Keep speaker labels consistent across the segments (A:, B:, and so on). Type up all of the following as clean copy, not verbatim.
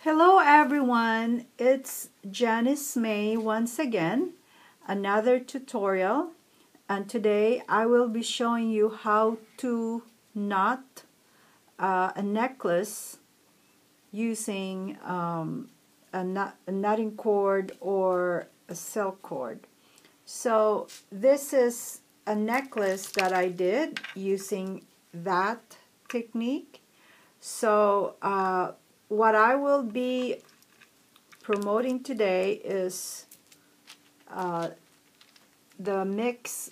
A: Hello everyone, it's Janice Mae once again, another tutorial, and today I will be showing you how to knot a necklace using a knotting cord or a silk cord. So this is a necklace that I did using that technique. So what I will be promoting today is the mix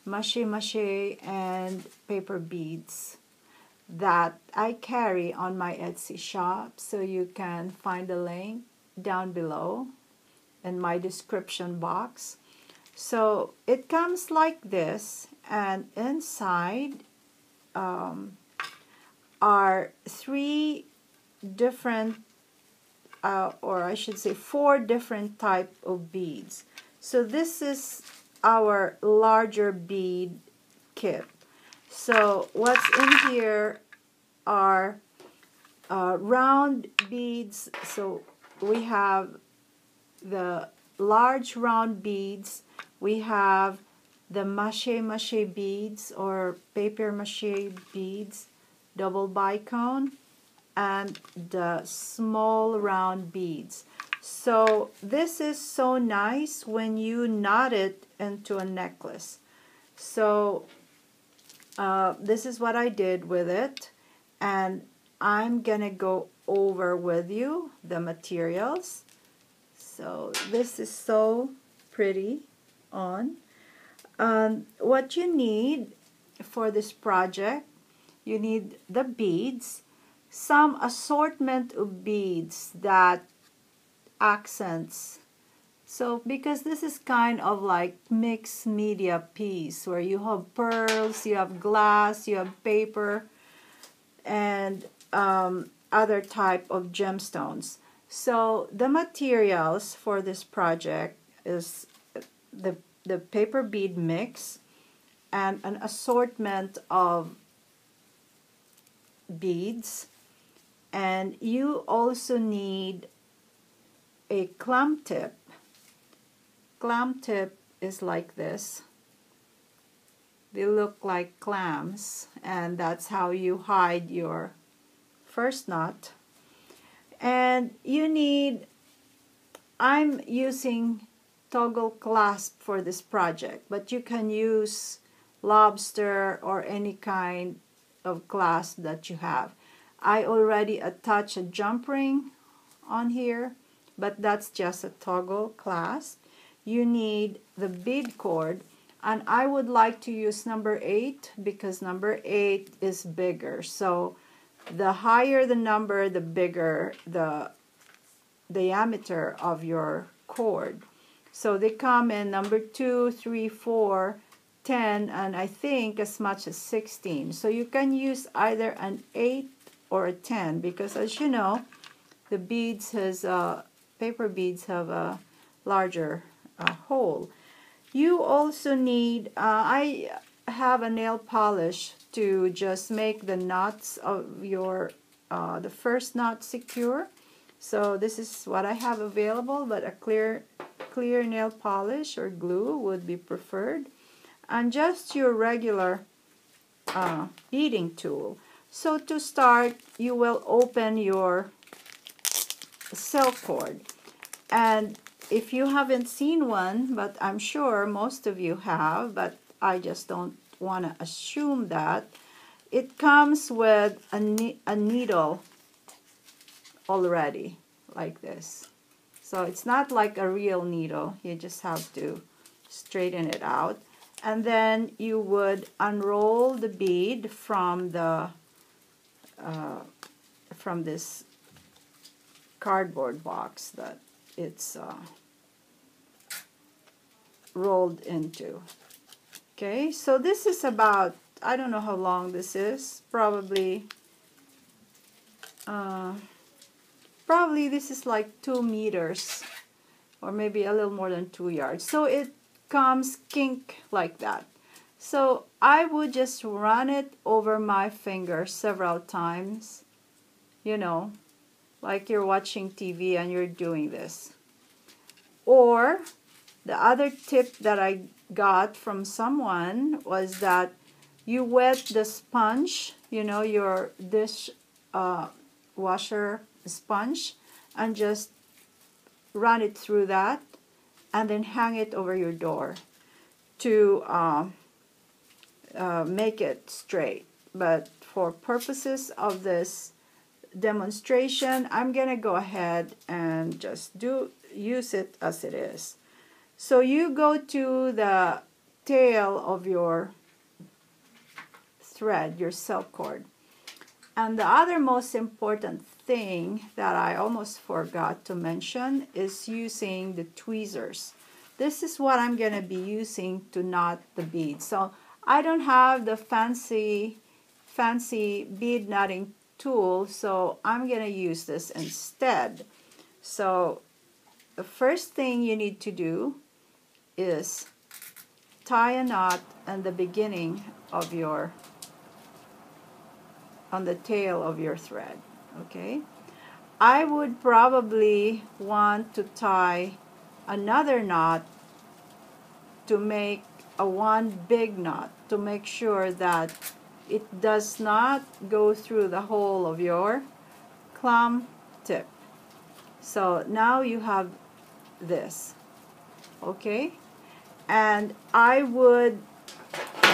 A: mache and paper beads that I carry on my Etsy shop. So you can find the link down below in my description box. So it comes like this, and inside are three different or I should say 4 different type of beads. So this is our larger bead kit. So what's in here are round beads. So we have the large round beads, we have the mache beads or paper mache beads, double bicone, and the small round beads. So this is so nice when you knot it into a necklace. So this is what I did with it, and I'm gonna go over with you the materials. So this is so pretty on. What you need for this project, you need the beads, some assortment of beads that accents. So because this is kind of like mixed media piece where you have pearls, you have glass, you have paper, and other type of gemstones. So the materials for this project is the paper bead mix and an assortment of beads, and you also need a clamp tip. Clamp tip is like this. They look like clams, and that's how you hide your first knot. And you need, I'm using toggle clasp for this project, but you can use lobster or any kind of clasp that you have. I already attached a jump ring on here, but that's just a toggle clasp. You need the bead cord, and I would like to use number 8 because number 8 is bigger. So the higher the number, the bigger the diameter of your cord. So they come in number 2, 3, 4, 10, and I think as much as 16. So you can use either an 8 or a 10 because, as you know, the beads has paper beads have a larger hole. You also need, I have a nail polish to just make the knots of your the first knot secure. So this is what I have available, but a clear nail polish or glue would be preferred, and just your regular beading tool. So to start, you will open your silk cord, and if you haven't seen one, but I'm sure most of you have, but I just don't want to assume that, it comes with a needle already like this. So it's not like a real needle, you just have to straighten it out, and then you would unroll the bead from the from this cardboard box that it's rolled into. Okay, so this is about, I don't know how long this is, probably this is like 2 meters or maybe a little more than 2 yards. So it comes kink like that. So I would just run it over my finger several times, you know, like you're watching TV and you're doing this. Or the other tip that I got from someone was that you wet the sponge, you know, your dish washer sponge, and just run it through that and then hang it over your door to make it straight. But for purposes of this demonstration, I'm gonna go ahead and just use it as it is. So you go to the tail of your thread, your silk cord. And the other most important thing that I almost forgot to mention is using the tweezers. This is what I'm going to be using to knot the beads. So I don't have the fancy bead knotting tool, so I'm going to use this instead. So the first thing you need to do is tie a knot at the beginning of your, on the tail of your thread, okay? I would probably want to tie another knot to make a one big knot to make sure that it does not go through the hole of your clam tip. So now you have this, okay? And I would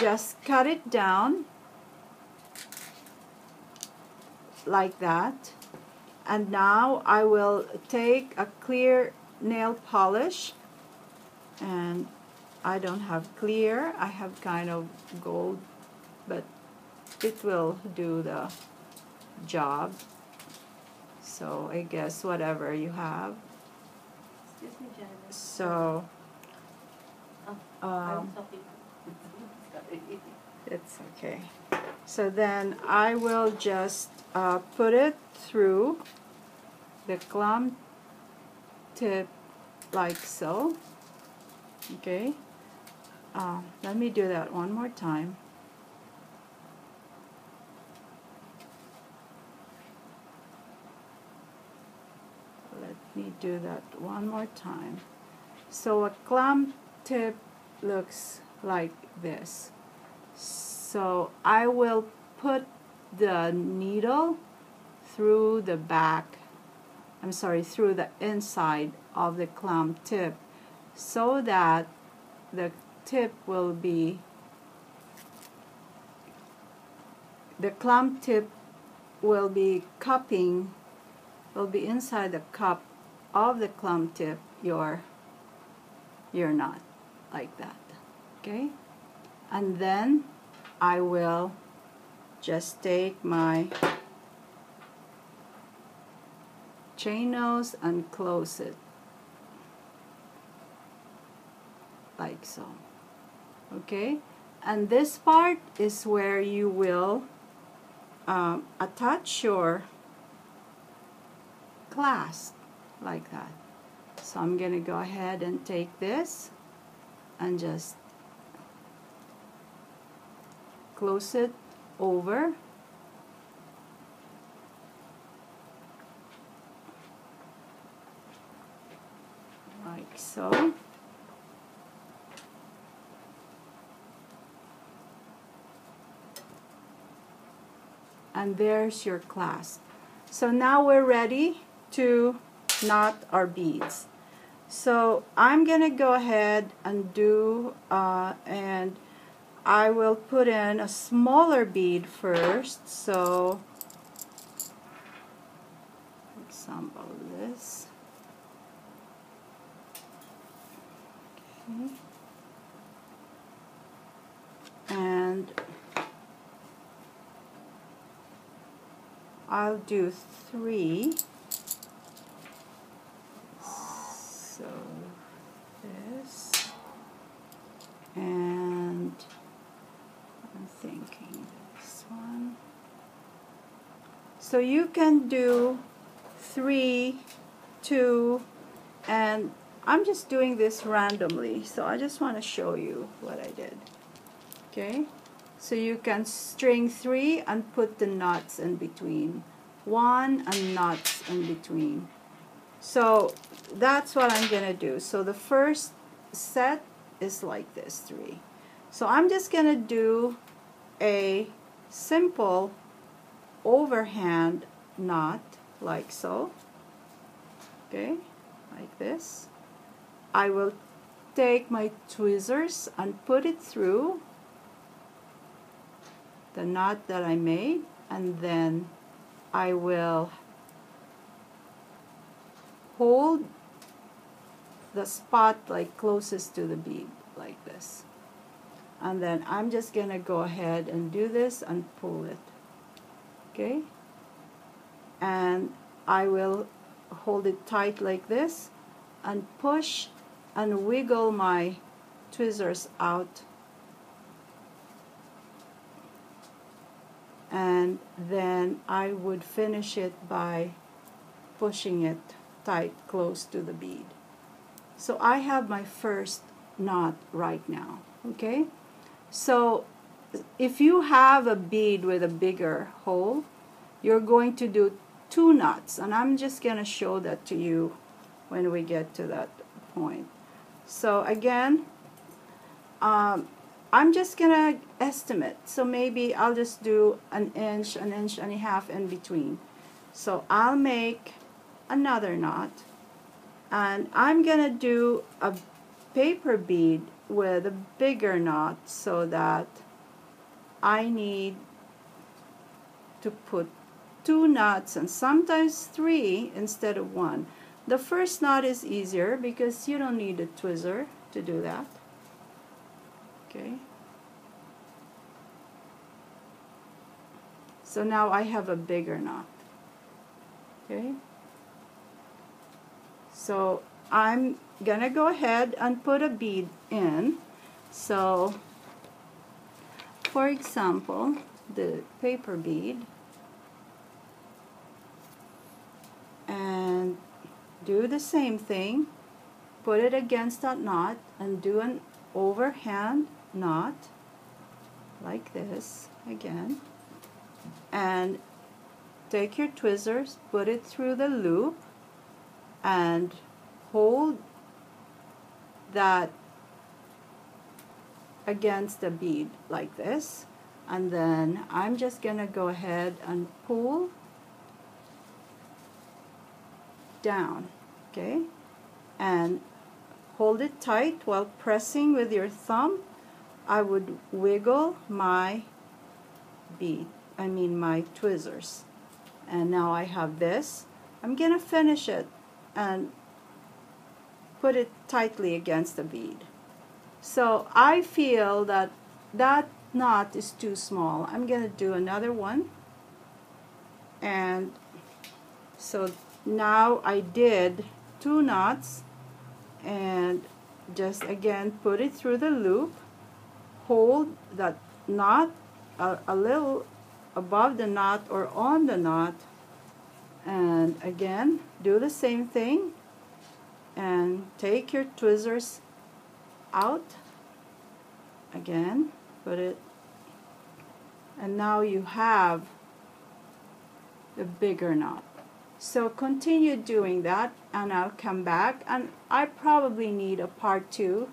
A: just cut it down like that. And now I will take a clear nail polish, and I don't have clear, I have kind of gold, but it will do the job. So I guess whatever you have.
B: Excuse me, Janice.
A: So
B: I'm talking.
A: it's okay. So then I will just put it through the clam tip like so. Okay. Let me do that one more time. Let me do that one more time. So a clam tip looks like this. So I will put the needle through the back, I'm sorry, through the inside of the clam tip so that the tip will be, the clam tip will be cupping, will be inside the cup of the clam tip, your knot, like that, okay? And then I will just take my chain nose and close it like so, okay? And this part is where you will attach your clasp like that. So I'm gonna go ahead and take this and just close it over like so. And there's your clasp. So now we're ready to knot our beads. So I'm gonna go ahead and do and I will put in a smaller bead first. So for example this, okay. And I'll do 3. So this, and I'm thinking this one. So you can do 3, 2, and I'm just doing this randomly. So I just want to show you what I did. Okay, so you can string 3 and put the knots in between one and knots in between. So that's what I'm gonna do. So the first set is like this, 3. So I'm just gonna do a simple overhand knot like so. Okay, like this. I will take my tweezers and put it through the knot that I made, and then I will hold the spot like closest to the bead like this, and then I'm just gonna go ahead and do this and pull it. Okay, and I will hold it tight like this and push and wiggle my tweezers out, and then I would finish it by pushing it tight close to the bead. So I have my first knot right now. Okay, so if you have a bead with a bigger hole, you're going to do 2 knots, and I'm just going to show that to you when we get to that point. So again, I'm just going to estimate. So maybe I'll just do an inch and a half in between. So I'll make another knot, and I'm going to do a paper bead with a bigger knot, so that I need to put 2 knots and sometimes 3 instead of 1. The first knot is easier because you don't need a tweezer to do that. Okay. So now I have a bigger knot. Okay. So I'm gonna go ahead and put a bead in. So for example, the paper bead, and do the same thing, put it against that knot and do an overhand knot like this again, and take your tweezers, put it through the loop and hold that against the bead like this, and then I'm just gonna go ahead and pull down, okay, and hold it tight while pressing with your thumb. I would wiggle my bead, my tweezers, and now I have this. I'm gonna finish it and put it tightly against the bead. So I feel that that knot is too small. I'm gonna do another one, and so now I did 2 knots, and just again put it through the loop, hold that knot a little above the knot or on the knot, and again do the same thing and take your tweezers out again, put it, and now you have the bigger knot. So continue doing that, and I'll come back, and I probably need a part 2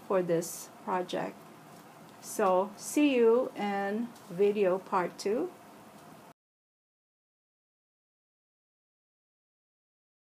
A: for this project. So see you in video part 2.